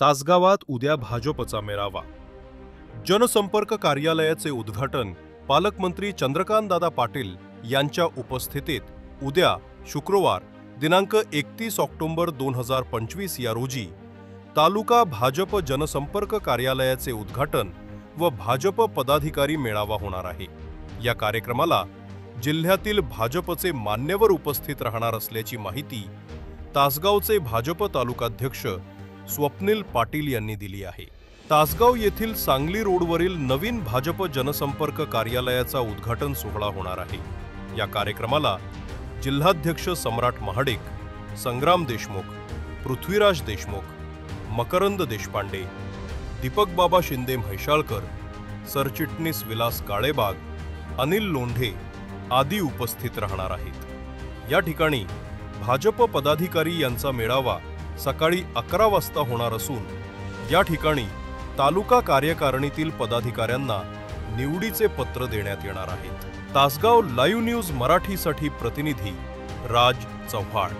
तासगावात उद्या भाजपचा मेळावा। जनसंपर्क कार्यालयाचे उद्घाटन पालकमंत्री चंद्रकांतदादा पाटील यांच्या उपस्थितीत उद्या शुक्रवार दिनांक 31 ऑक्टोबर 2025 या रोजी तालुका भाजप जनसंपर्क कार्यालयाचे उद्घाटन व भाजप पदाधिकारी मेळावा होणार आहे। या कार्यक्रमाला जिल्ह्यातील भाजपचे मान्यवर उपस्थित राहणार असल्याची माहिती तासगावचे भाजप तालुकाध्यक्ष स्वप्नील पाटील यांनी दिली आहे। तासगाव येथील सांगली रोडवरील नवीन भाजप जनसंपर्क कार्यालयाचा उद्घाटन सोहळा होणार आहे। या कार्यक्रमाला जिल्हाध्यक्ष सम्राट महाडिक, संग्राम देशमुख, पृथ्वीराज देशमुख, मकरंद देशपांडे, दीपक बाबा शिंदे म्हैसाळकर, सरचिटणीस विलास काळेबाग, अनिल लोंढे आदी उपस्थित राहणार आहेत। या ठिकाणी भाजप पदाधिकारी यांचा मेळावा सकाळी 11 वाजता होणार असून या ठिकाणी तालुका कार्यकारिणीतील पदाधिकाऱ्यांना निवडीचे पत्र देण्यात येणार आहेत। तासगाव लाईव्ह न्यूज मराठीसाठी प्रतिनिधी राज चव्हाण।